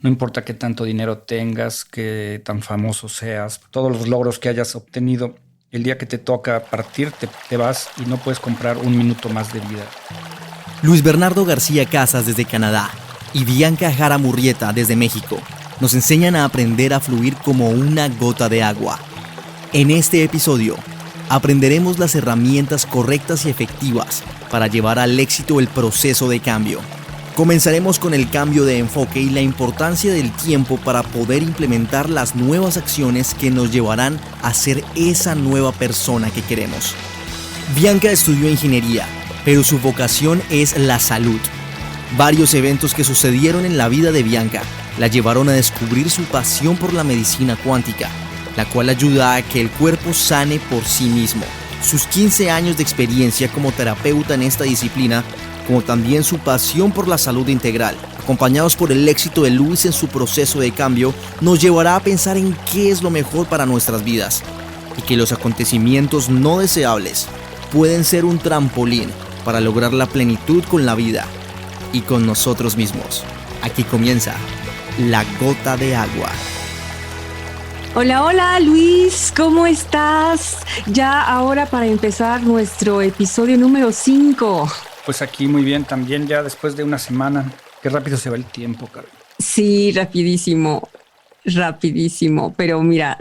No importa qué tanto dinero tengas, qué tan famoso seas, todos los logros que hayas obtenido, el día que te toca partir, te vas y no puedes comprar un minuto más de vida. Luis Bernardo García Casas desde Canadá y Bianca Jara Murrieta desde México nos enseñan a aprender a fluir como una gota de agua. En este episodio, aprenderemos las herramientas correctas y efectivas para llevar al éxito el proceso de cambio. Comenzaremos con el cambio de enfoque y la importancia del tiempo para poder implementar las nuevas acciones que nos llevarán a ser esa nueva persona que queremos. Bianca estudió ingeniería, pero su vocación es la salud. Varios eventos que sucedieron en la vida de Bianca la llevaron a descubrir su pasión por la medicina cuántica, la cual ayuda a que el cuerpo sane por sí mismo. Sus 15 años de experiencia como terapeuta en esta disciplina, como también su pasión por la salud integral, acompañados por el éxito de Luis en su proceso de cambio, nos llevará a pensar en qué es lo mejor para nuestras vidas y que los acontecimientos no deseables pueden ser un trampolín para lograr la plenitud con la vida y con nosotros mismos. Aquí comienza La Gota de Agua. Hola, hola Luis, ¿cómo estás? Ya ahora para empezar nuestro episodio número 5. Pues aquí muy bien también, ya después de una semana. Qué rápido se va el tiempo, Carol. Sí, rapidísimo, pero mira,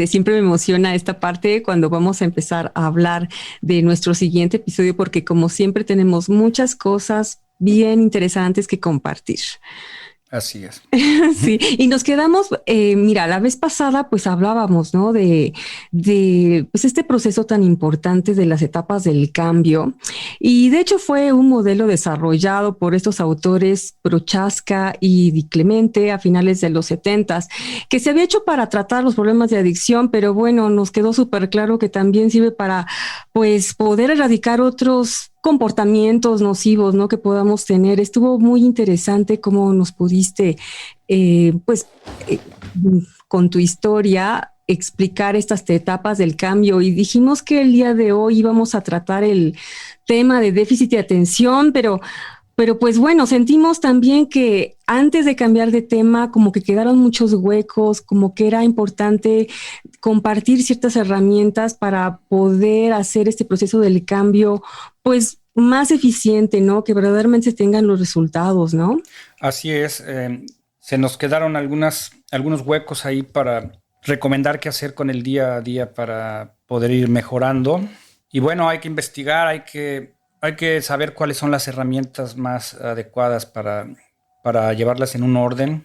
siempre me emociona esta parte cuando vamos a empezar a hablar de nuestro siguiente episodio porque como siempre tenemos muchas cosas bien interesantes que compartir. Así es. Sí, y nos quedamos, mira, la vez pasada pues hablábamos, ¿no? De pues este proceso tan importante de las etapas del cambio y de hecho fue un modelo desarrollado por estos autores Prochaska y Di Clemente a finales de los 70s que se había hecho para tratar los problemas de adicción, pero bueno, nos quedó súper claro que también sirve para pues poder erradicar otros comportamientos nocivos, ¿no? Que podamos tener. Estuvo muy interesante cómo nos pudiste, con tu historia, explicar estas etapas del cambio y dijimos que el día de hoy íbamos a tratar el tema de déficit de atención, pero pues bueno, sentimos también que antes de cambiar de tema, como que quedaron muchos huecos, como que era importante compartir ciertas herramientas para poder hacer este proceso del cambio, pues más eficiente, ¿no? Que verdaderamente se tengan los resultados, ¿no? Así es. Se nos quedaron algunos huecos ahí para recomendar qué hacer con el día a día para poder ir mejorando. Y bueno, hay que investigar, hay que saber cuáles son las herramientas más adecuadas para llevarlas en un orden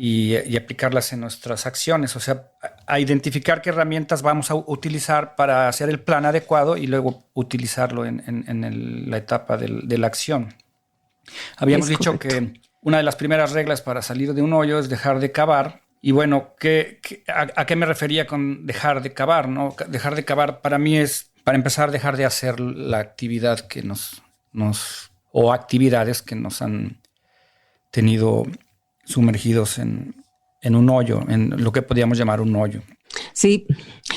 y aplicarlas en nuestras acciones. O sea, a identificar qué herramientas vamos a utilizar para hacer el plan adecuado y luego utilizarlo en la etapa de la acción. Habíamos dicho que una de las primeras reglas para salir de un hoyo es dejar de cavar. Y bueno, ¿a qué me refería con dejar de cavar, ¿no? Dejar de cavar para mí es, para empezar, dejar de hacer la actividad que o actividades que nos han tenido sumergidos en un hoyo, en lo que podríamos llamar un hoyo. Sí,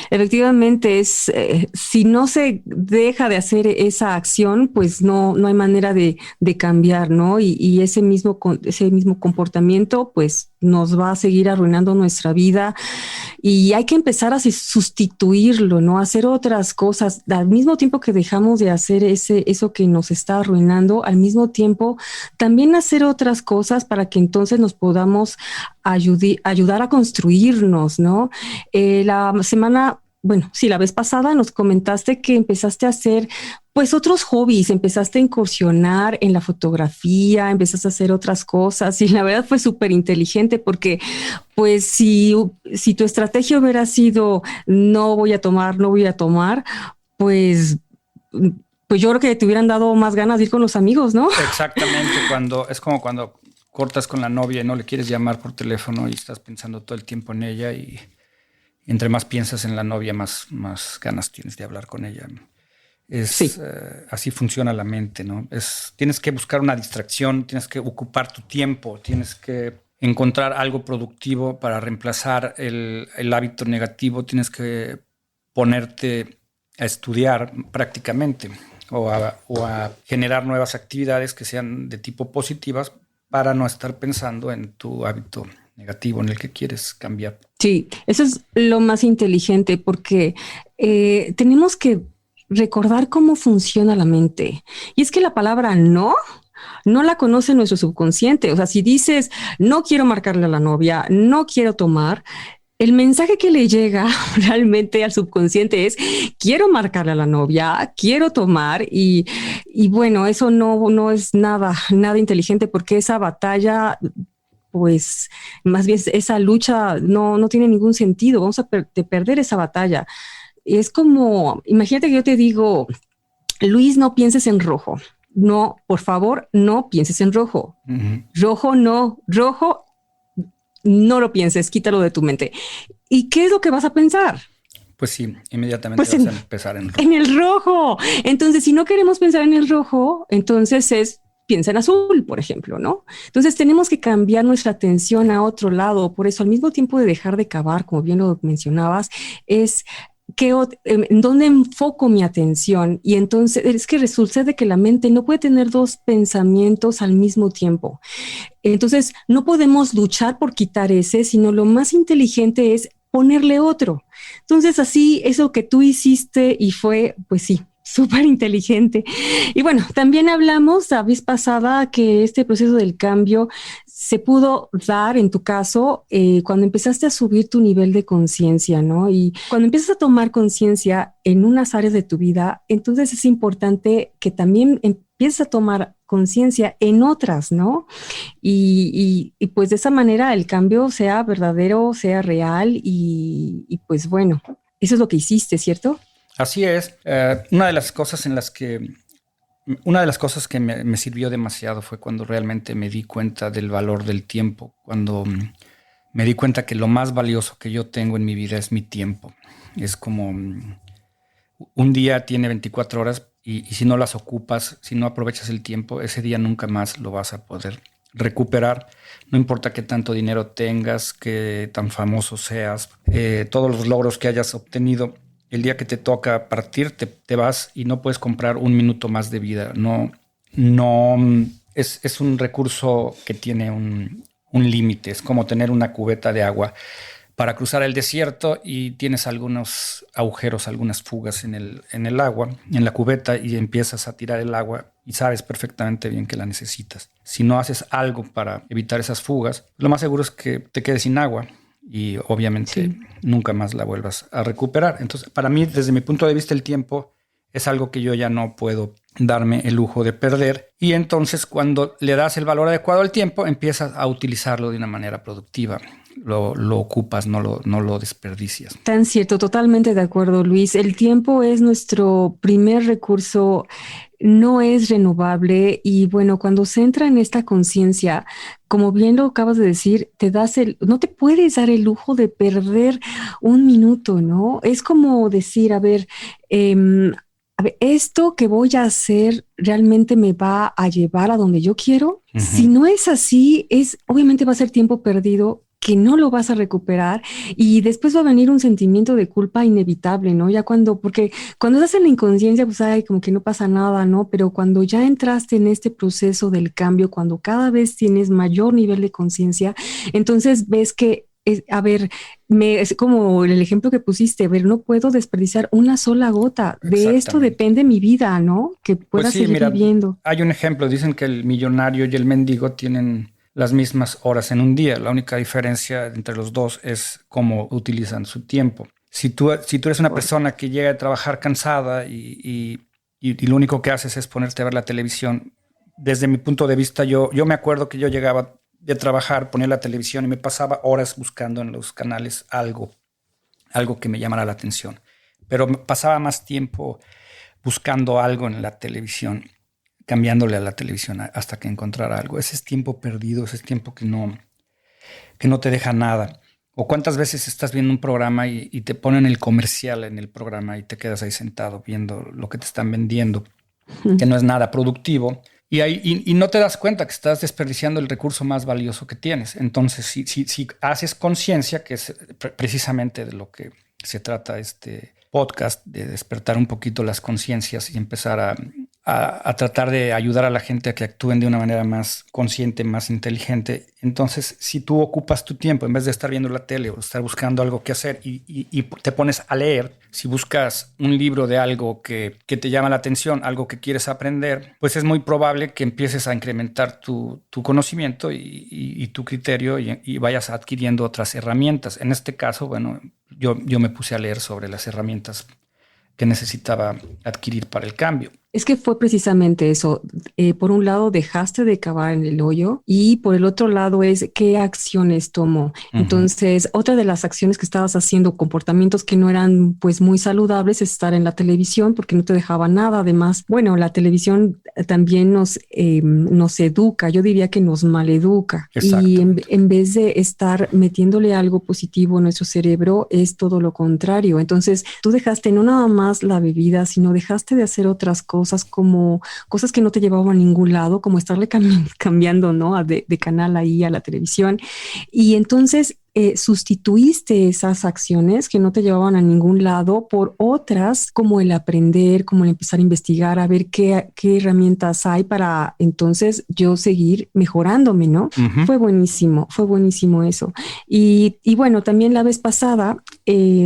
efectivamente si no se deja de hacer esa acción, pues no hay manera de cambiar, ¿no? Y ese mismo comportamiento, pues nos va a seguir arruinando nuestra vida y hay que empezar a sustituirlo, ¿no? Hacer otras cosas. Al mismo tiempo que dejamos de hacer eso que nos está arruinando, al mismo tiempo también hacer otras cosas para que entonces nos podamos ayudar a construirnos, ¿no? La vez pasada nos comentaste que empezaste a hacer pues otros hobbies, empezaste a incursionar en la fotografía, empezaste a hacer otras cosas y la verdad fue súper inteligente porque pues si tu estrategia hubiera sido no voy a tomar, pues yo creo que te hubieran dado más ganas de ir con los amigos, ¿no? Exactamente, es como cuando cortas con la novia y no le quieres llamar por teléfono y estás pensando todo el tiempo en ella y entre más piensas en la novia, más ganas tienes de hablar con ella. Sí. Así funciona la mente, ¿no? Tienes que buscar una distracción, tienes que ocupar tu tiempo, tienes que encontrar algo productivo para reemplazar el hábito negativo, tienes que ponerte a estudiar prácticamente o a generar nuevas actividades que sean de tipo positivas para no estar pensando en tu hábito negativo en el que quieres cambiar. Sí, eso es lo más inteligente porque tenemos que recordar cómo funciona la mente. Y es que la palabra no la conoce nuestro subconsciente. O sea, si dices, no quiero marcarle a la novia, no quiero tomar, el mensaje que le llega realmente al subconsciente es, quiero marcarle a la novia, quiero tomar y bueno, eso no es nada inteligente porque esa batalla, pues más bien esa lucha no tiene ningún sentido. Vamos a perder esa batalla. Es como, imagínate que yo te digo, Luis, no pienses en rojo. No, por favor, no pienses en rojo. Uh-huh. Rojo no lo pienses, quítalo de tu mente. ¿Y qué es lo que vas a pensar? Pues sí, inmediatamente vas a empezar en rojo. En el rojo. Entonces, si no queremos pensar en el rojo, entonces piensa en azul, por ejemplo, ¿no? Entonces tenemos que cambiar nuestra atención a otro lado. Por eso, al mismo tiempo de dejar de cavar, como bien lo mencionabas, es en dónde enfoco mi atención. Y entonces es que resulta de que la mente no puede tener dos pensamientos al mismo tiempo. Entonces no podemos luchar por quitar ese, sino lo más inteligente es ponerle otro. Entonces así, eso que tú hiciste y fue, pues sí, súper inteligente. Y bueno, también hablamos la vez pasada que este proceso del cambio se pudo dar en tu caso cuando empezaste a subir tu nivel de conciencia, ¿no? Y cuando empiezas a tomar conciencia en unas áreas de tu vida, entonces es importante que también empieces a tomar conciencia en otras, ¿no? Y pues de esa manera el cambio sea verdadero, sea real y pues bueno, eso es lo que hiciste, ¿cierto? Así es. Una de las cosas que me sirvió demasiado fue cuando realmente me di cuenta del valor del tiempo, cuando me di cuenta que lo más valioso que yo tengo en mi vida es mi tiempo. Es como un día tiene 24 horas y si no las ocupas, si no aprovechas el tiempo, ese día nunca más lo vas a poder recuperar. No importa qué tanto dinero tengas, qué tan famoso seas, todos los logros que hayas obtenido. El día que te toca partir, te vas y no puedes comprar un minuto más de vida. Es un recurso que tiene un límite. Es como tener una cubeta de agua para cruzar el desierto y tienes algunos agujeros, algunas fugas en el agua, en la cubeta, y empiezas a tirar el agua y sabes perfectamente bien que la necesitas. Si no haces algo para evitar esas fugas, lo más seguro es que te quedes sin agua. Y obviamente nunca más la vuelvas a recuperar. Entonces, para mí, desde mi punto de vista, el tiempo es algo que yo ya no puedo darme el lujo de perder. Y entonces, cuando le das el valor adecuado al tiempo, empiezas a utilizarlo de una manera productiva. Lo ocupas, no lo desperdicias. Tan cierto, totalmente de acuerdo, Luis. El tiempo es nuestro primer recurso, no es renovable y bueno, cuando se entra en esta conciencia, como bien lo acabas de decir, no te puedes dar el lujo de perder un minuto, ¿no? Es como decir, a ver, esto que voy a hacer realmente me va a llevar a donde yo quiero. Uh-huh. Si no es así, obviamente va a ser tiempo perdido que no lo vas a recuperar y después va a venir un sentimiento de culpa inevitable, ¿no? Porque cuando estás en la inconsciencia, pues como que no pasa nada, ¿no? Pero cuando ya entraste en este proceso del cambio, cuando cada vez tienes mayor nivel de conciencia, entonces ves que es como el ejemplo que pusiste, no puedo desperdiciar una sola gota. De esto depende mi vida, ¿no? Que pueda seguir viviendo. Hay un ejemplo, dicen que el millonario y el mendigo tienen las mismas horas en un día. La única diferencia entre los dos es cómo utilizan su tiempo. Si tú eres una persona que llega a trabajar cansada y lo único que haces es ponerte a ver la televisión, desde mi punto de vista, yo me acuerdo que yo llegaba de trabajar, ponía la televisión y me pasaba horas buscando en los canales algo que me llamara la atención. Pero me pasaba más tiempo buscando algo en la televisión, cambiándole a la televisión hasta que encontrara algo. Ese es tiempo perdido, ese es tiempo que no te deja nada. O cuántas veces estás viendo un programa y te ponen el comercial en el programa y te quedas ahí sentado viendo lo que te están vendiendo, que no es nada productivo. Y no te das cuenta que estás desperdiciando el recurso más valioso que tienes. Entonces, si haces conciencia, que es precisamente de lo que se trata este podcast, de despertar un poquito las conciencias y empezar a tratar de ayudar a la gente a que actúen de una manera más consciente, más inteligente. Entonces, si tú ocupas tu tiempo, en vez de estar viendo la tele o estar buscando algo que hacer y te pones a leer, si buscas un libro de algo que te llama la atención, algo que quieres aprender, pues es muy probable que empieces a incrementar tu conocimiento y tu criterio y vayas adquiriendo otras herramientas. En este caso, bueno, yo me puse a leer sobre las herramientas que necesitaba adquirir para el cambio. Es que fue precisamente eso. Por un lado, dejaste de cavar en el hoyo y por el otro lado es qué acciones tomó. Entonces, otra de las acciones que estabas haciendo, comportamientos que no eran pues muy saludables, es estar en la televisión porque no te dejaba nada. Además, bueno, la televisión también nos educa, yo diría que nos maleduca. Exacto. Y en vez de estar metiéndole algo positivo a nuestro cerebro, es todo lo contrario. Entonces, tú dejaste no nada más la bebida, sino dejaste de hacer otras cosas, como cosas que no te llevaban a ningún lado, como estarle cambiando, ¿no? De canal ahí a la televisión. Y entonces sustituiste esas acciones que no te llevaban a ningún lado por otras, como el aprender, como el empezar a investigar, a ver qué herramientas hay para entonces yo seguir mejorándome, ¿no? Fue buenísimo eso. Y bueno, también la vez pasada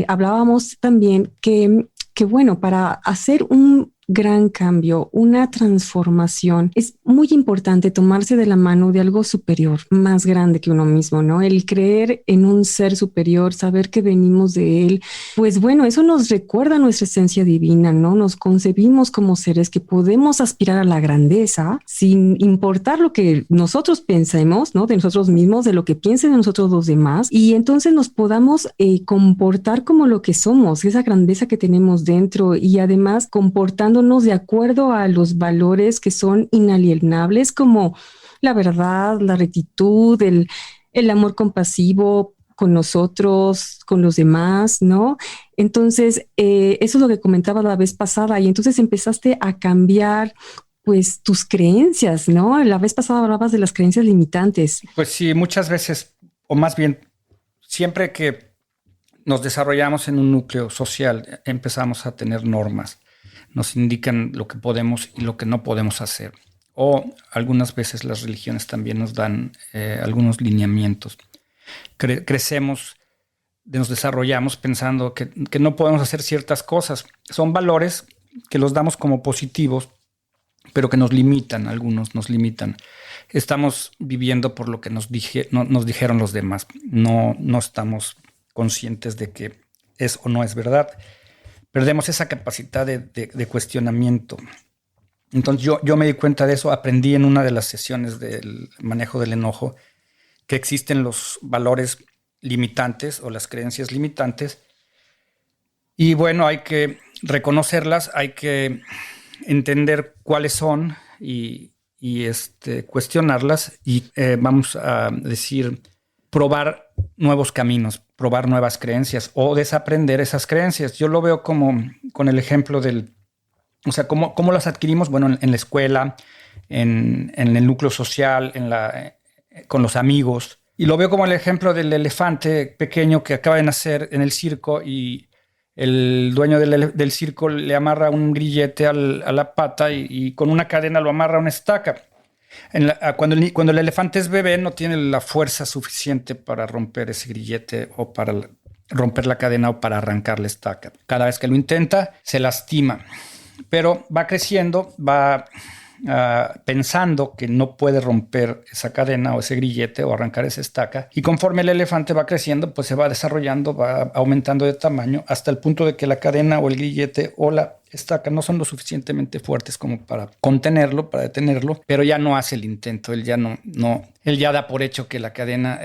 hablábamos también que bueno, para hacer un gran cambio, una transformación, es muy importante tomarse de la mano de algo superior, más grande que uno mismo, ¿no? El creer en un ser superior, saber que venimos de él, pues bueno, eso nos recuerda nuestra esencia divina, ¿no? Nos concebimos como seres que podemos aspirar a la grandeza sin importar lo que nosotros pensemos, ¿no? De nosotros mismos, de lo que piensen de nosotros los demás, y entonces nos podamos comportar como lo que somos, esa grandeza que tenemos dentro, y además comportándonos de acuerdo a los valores que son inalienables, como la verdad, la rectitud, el amor compasivo con nosotros, con los demás, ¿no? Entonces, eso es lo que comentaba la vez pasada, y entonces empezaste a cambiar pues tus creencias, ¿no? La vez pasada hablabas de las creencias limitantes. Pues sí, muchas veces, o más bien, siempre que nos desarrollamos en un núcleo social, empezamos a tener normas. Nos indican lo que podemos y lo que no podemos hacer. O algunas veces las religiones también nos dan algunos lineamientos. Crecemos, nos desarrollamos pensando que no podemos hacer ciertas cosas. Son valores que los damos como positivos, pero que nos limitan, algunos nos limitan. Estamos viviendo por lo que nos dijeron los demás. No estamos conscientes de que es o no es verdad. Perdemos esa capacidad de cuestionamiento. Entonces yo me di cuenta de eso, aprendí en una de las sesiones del manejo del enojo que existen los valores limitantes o las creencias limitantes. Y bueno, hay que reconocerlas, hay que entender cuáles son y cuestionarlas y vamos a decir, probar nuevos caminos, probar nuevas creencias o desaprender esas creencias. Yo lo veo como con el ejemplo o sea, ¿cómo las adquirimos? Bueno, en la escuela, en el núcleo social, con los amigos. Y lo veo como el ejemplo del elefante pequeño que acaba de nacer en el circo y el dueño del circo le amarra un grillete a la pata y con una cadena lo amarra a una estaca. Cuando el elefante es bebé no tiene la fuerza suficiente para romper ese grillete o para romper la cadena o para arrancar la estaca. Cada vez que lo intenta se lastima, pero va creciendo, va pensando que no puede romper esa cadena o ese grillete o arrancar esa estaca, y conforme el elefante va creciendo pues se va desarrollando, va aumentando de tamaño hasta el punto de que la cadena o el grillete o la estaca no son lo suficientemente fuertes como para contenerlo, para detenerlo, pero ya no hace el intento, él ya da por hecho que la cadena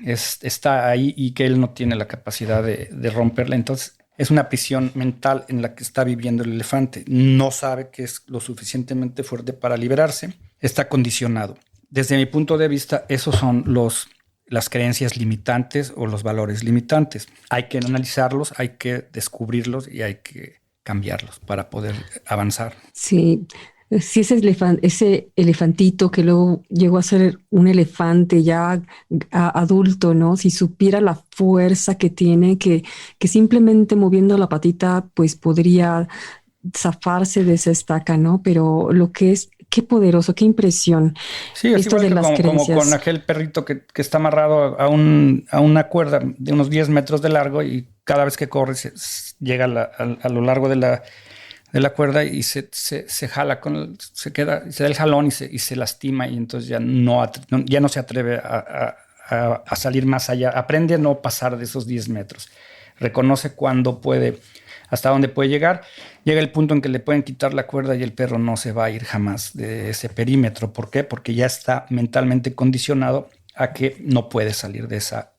está ahí y que él no tiene la capacidad de romperla. Entonces es una prisión mental en la que está viviendo el elefante. No sabe que es lo suficientemente fuerte para liberarse. Está condicionado. Desde mi punto de vista, esos son las creencias limitantes o los valores limitantes. Hay que analizarlos, hay que descubrirlos y hay que cambiarlos para poder avanzar. Sí. Si ese elefantito que luego llegó a ser un elefante ya adulto, ¿no? Si supiera la fuerza que tiene, que simplemente moviendo la patita, pues podría zafarse de esa estaca, ¿no? Pero lo que es, qué poderoso, qué impresión. Sí, es Esto igual de que las como creencias. con aquel perrito que está amarrado a una cuerda de unos 10 metros de largo y cada vez que corre llega a lo largo de la cuerda y se jala, se queda, se da el jalón y se lastima y entonces ya no se atreve a salir más allá. Aprende a no pasar de esos 10 metros. Reconoce cuándo puede, hasta dónde puede llegar. Llega el punto en que le pueden quitar la cuerda y el perro no se va a ir jamás de ese perímetro. ¿Por qué? Porque ya está mentalmente condicionado a que no puede salir de esa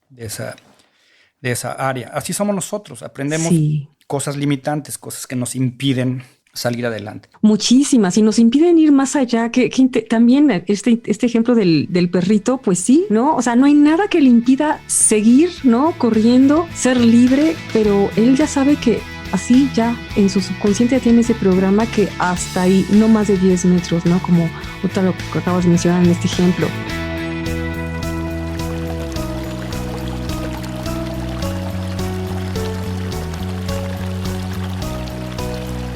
área. Así somos nosotros. Aprendemos Sí. cosas limitantes, cosas que nos impiden salir adelante. Muchísimas y nos impiden ir más allá. También este ejemplo del perrito, pues sí, ¿no? O sea, no hay nada que le impida seguir, ¿no? Corriendo, ser libre, pero él ya sabe que así ya en su subconsciente ya tiene ese programa que hasta ahí, no más de 10 metros, ¿no? Como otra lo que acabas de mencionar en este ejemplo.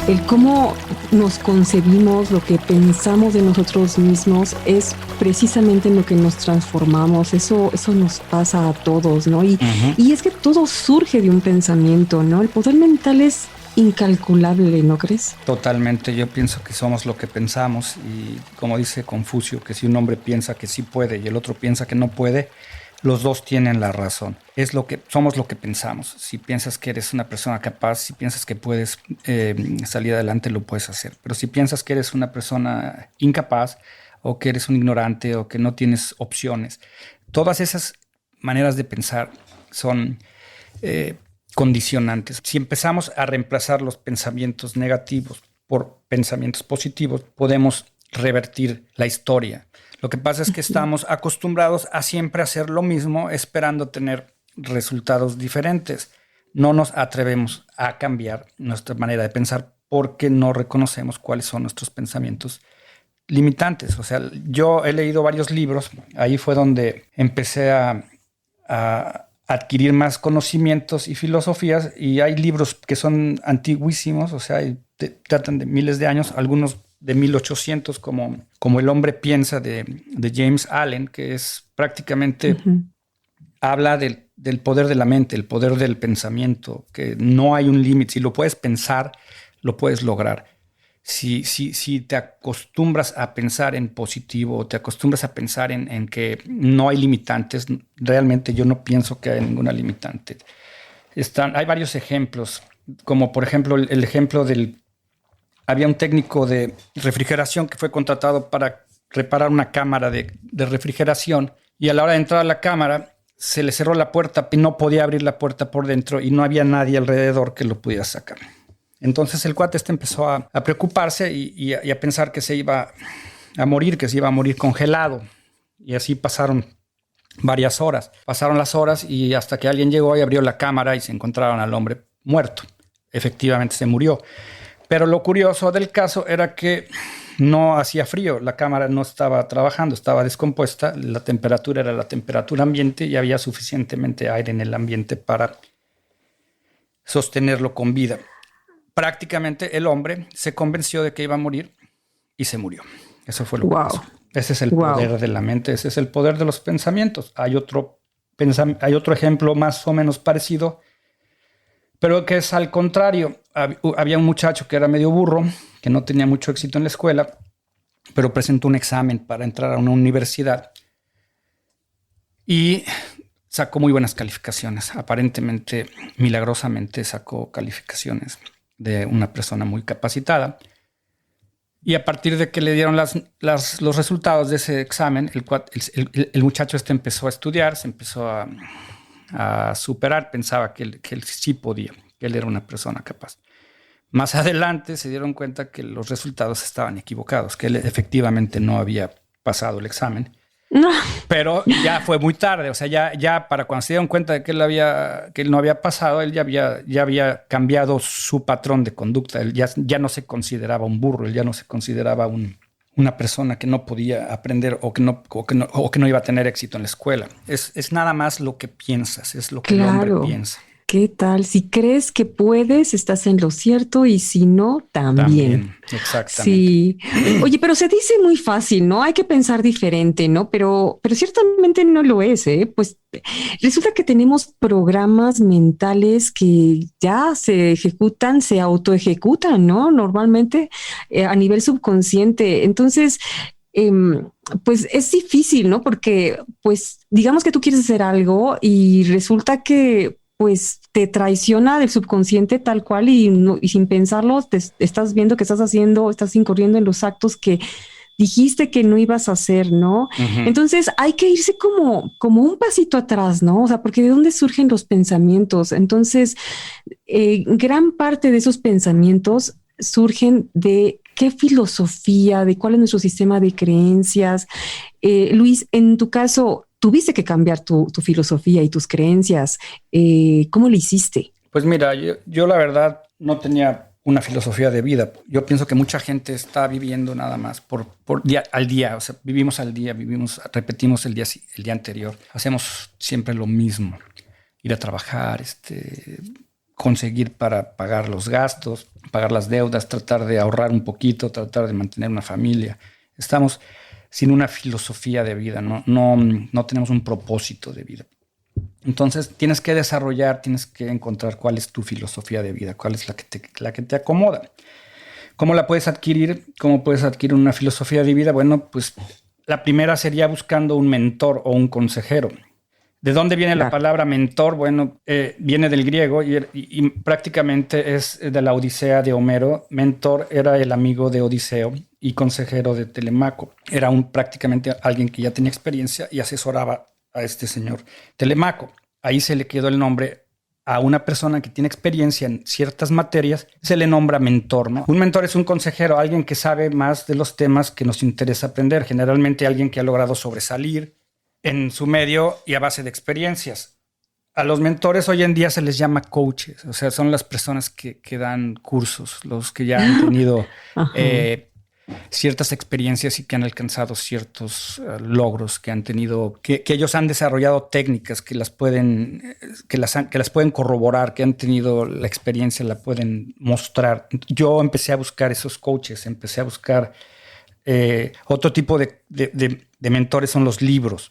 El cómo nos concebimos, lo que pensamos de nosotros mismos es precisamente en lo que nos transformamos. Eso nos pasa a todos, ¿no? Y es que todo surge de un pensamiento, ¿no? El poder mental es incalculable, ¿no crees? Totalmente, yo pienso que somos lo que pensamos y como dice Confucio, que si un hombre piensa que sí puede y el otro piensa que no puede, los dos tienen la razón. Somos lo que pensamos. Si piensas que eres una persona capaz, si piensas que puedes salir adelante, lo puedes hacer. Pero si piensas que eres una persona incapaz o que eres un ignorante o que no tienes opciones, todas esas maneras de pensar son condicionantes. Si empezamos a reemplazar los pensamientos negativos por pensamientos positivos, podemos revertir la historia. Lo que pasa es que estamos acostumbrados a siempre hacer lo mismo, esperando tener resultados diferentes. No nos atrevemos a cambiar nuestra manera de pensar porque no reconocemos cuáles son nuestros pensamientos limitantes. O sea, yo he leído varios libros, ahí fue donde empecé a adquirir más conocimientos y filosofías, y hay libros que son antiguísimos, o sea, tratan de miles de años, algunos de 1800, como El hombre piensa de James Allen, que es prácticamente, habla del poder de la mente, el poder del pensamiento, que no hay un límite. Si lo puedes pensar, lo puedes lograr. Si te acostumbras a pensar en positivo, te acostumbras a pensar en que no hay limitantes, realmente yo no pienso que haya ninguna limitante. Hay varios ejemplos, como por ejemplo el ejemplo había un técnico de refrigeración que fue contratado para reparar una cámara de refrigeración, y a la hora de entrar a la cámara se le cerró la puerta y no podía abrir la puerta por dentro y no había nadie alrededor que lo pudiera sacar. Entonces el cuate empezó a preocuparse y a pensar que se iba a morir, que se iba a morir congelado. Y así pasaron varias horas. Pasaron las horas y hasta que alguien llegó y abrió la cámara y se encontraron al hombre muerto. Efectivamente se murió. Pero lo curioso del caso era que no hacía frío, la cámara no estaba trabajando, estaba descompuesta, la temperatura era la temperatura ambiente y había suficientemente aire en el ambiente para sostenerlo con vida. Prácticamente el hombre se convenció de que iba a morir y se murió. Eso fue lo que pasó. Ese es el poder de la mente, ese es el poder de los pensamientos. Hay otro ejemplo más o menos parecido, pero que es al contrario. Había un muchacho que era medio burro, que no tenía mucho éxito en la escuela, pero presentó un examen para entrar a una universidad y sacó muy buenas calificaciones. Aparentemente, milagrosamente, sacó calificaciones de una persona muy capacitada. Y a partir de que le dieron los resultados de ese examen, el muchacho empezó a estudiar, se empezó a superar, pensaba que él sí podía, que él era una persona capaz. Más adelante se dieron cuenta que los resultados estaban equivocados, que él efectivamente no había pasado el examen. No. Pero ya fue muy tarde, o sea, ya para cuando se dieron cuenta de que él no había pasado, él ya había cambiado su patrón de conducta. Él ya no se consideraba un burro, él ya no se consideraba una persona que no podía aprender o que no iba a tener éxito en la escuela. Es nada más lo que piensas, es lo que el hombre piensa. ¿Qué tal? Si crees que puedes, estás en lo cierto y si no, también. Exactamente. Sí. Oye, pero se dice muy fácil, ¿no? Hay que pensar diferente, ¿no? Pero ciertamente no lo es, ¿eh? Pues resulta que tenemos programas mentales que ya se ejecutan, se autoejecutan, ¿no? Normalmente a nivel subconsciente. Entonces, pues es difícil, ¿no? Porque, pues, digamos que tú quieres hacer algo y resulta que, pues, te traiciona del subconsciente tal cual y sin pensarlo, estás viendo que estás incurriendo en los actos que dijiste que no ibas a hacer, ¿no? Ujú. Entonces hay que irse como un pasito atrás, ¿no? O sea, porque ¿de dónde surgen los pensamientos? Entonces, gran parte de esos pensamientos surgen de qué filosofía, de cuál es nuestro sistema de creencias. Luis, en tu caso, tuviste que cambiar tu filosofía y tus creencias. ¿Cómo lo hiciste? Pues mira, yo la verdad no tenía una filosofía de vida. Yo pienso que mucha gente está viviendo nada más por día al día. O sea, vivimos al día, repetimos el día anterior. Hacemos siempre lo mismo. Ir a trabajar, conseguir para pagar los gastos, pagar las deudas, tratar de ahorrar un poquito, tratar de mantener una familia. Estamos sin una filosofía de vida, no tenemos un propósito de vida. Entonces tienes que encontrar cuál es tu filosofía de vida, cuál es la que te acomoda. ¿Cómo la puedes adquirir? ¿Cómo puedes adquirir una filosofía de vida? Bueno, pues la primera sería buscando un mentor o un consejero. ¿De dónde viene la palabra mentor? Bueno, viene del griego y prácticamente es de la Odisea de Homero. Mentor era el amigo de Odiseo y consejero de Telemaco. Era prácticamente alguien que ya tenía experiencia y asesoraba a este señor Telemaco. Ahí se le quedó el nombre a una persona que tiene experiencia en ciertas materias, se le nombra mentor, ¿no? Un mentor es un consejero, alguien que sabe más de los temas que nos interesa aprender, generalmente alguien que ha logrado sobresalir en su medio y a base de experiencias. A los mentores hoy en día se les llama coaches, o sea, son las personas que dan cursos, los que ya han tenido ciertas experiencias y que han alcanzado ciertos logros, que han tenido, que ellos han desarrollado técnicas que las pueden corroborar, que han tenido la experiencia, la pueden mostrar. Yo empecé a buscar esos coaches, empecé a buscar otro tipo de mentores, son los libros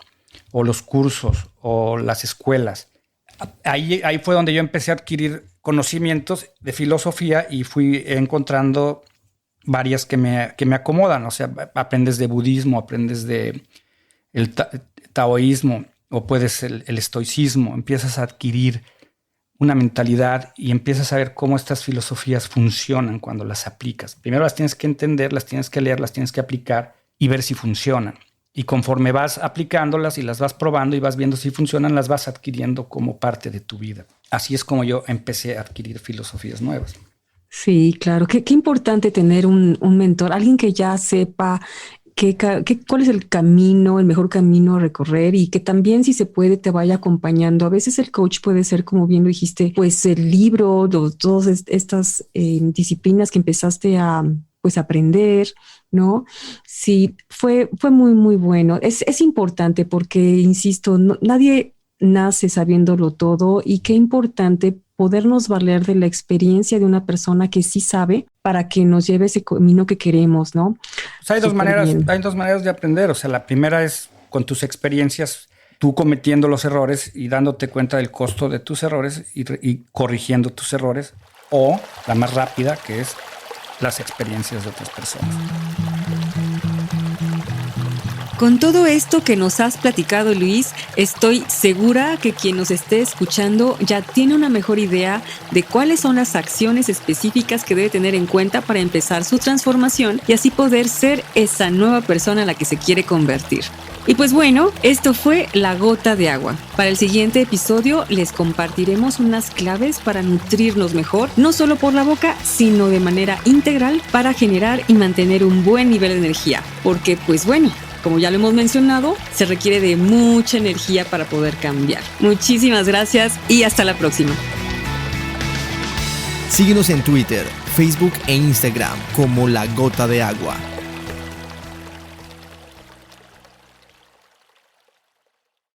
o los cursos o las escuelas. Ahí fue donde yo empecé a adquirir conocimientos de filosofía y fui encontrando varias que me acomodan. O sea, aprendes de budismo, aprendes de el taoísmo o puedes el estoicismo. Empiezas a adquirir una mentalidad y empiezas a ver cómo estas filosofías funcionan cuando las aplicas. Primero las tienes que entender, las tienes que leer, las tienes que aplicar y ver si funcionan. Y conforme vas aplicándolas y las vas probando y vas viendo si funcionan, las vas adquiriendo como parte de tu vida. Así es como yo empecé a adquirir filosofías nuevas. Sí, claro. Qué importante tener un mentor, alguien que ya sepa cuál es el camino, el mejor camino a recorrer y que también, si se puede, te vaya acompañando. A veces el coach puede ser, como bien lo dijiste, pues el libro, todas estas disciplinas que empezaste a aprender, ¿no? Sí, fue muy, muy bueno. Es importante porque, insisto, nadie nace sabiéndolo todo y qué importante podernos valer de la experiencia de una persona que sí sabe para que nos lleve ese camino que queremos, ¿no? Pues hay dos maneras de aprender. O sea, la primera es con tus experiencias, tú cometiendo los errores y dándote cuenta del costo de tus errores y corrigiendo tus errores. O la más rápida, que es las experiencias de otras personas. Con todo esto que nos has platicado, Luis, estoy segura que quien nos esté escuchando ya tiene una mejor idea de cuáles son las acciones específicas que debe tener en cuenta para empezar su transformación y así poder ser esa nueva persona en la que se quiere convertir. Y pues bueno, esto fue La Gota de Agua. Para el siguiente episodio les compartiremos unas claves para nutrirnos mejor, no solo por la boca, sino de manera integral para generar y mantener un buen nivel de energía. Porque pues bueno, como ya lo hemos mencionado, se requiere de mucha energía para poder cambiar. Muchísimas gracias y hasta la próxima. Síguenos en Twitter, Facebook e Instagram como La Gota de Agua.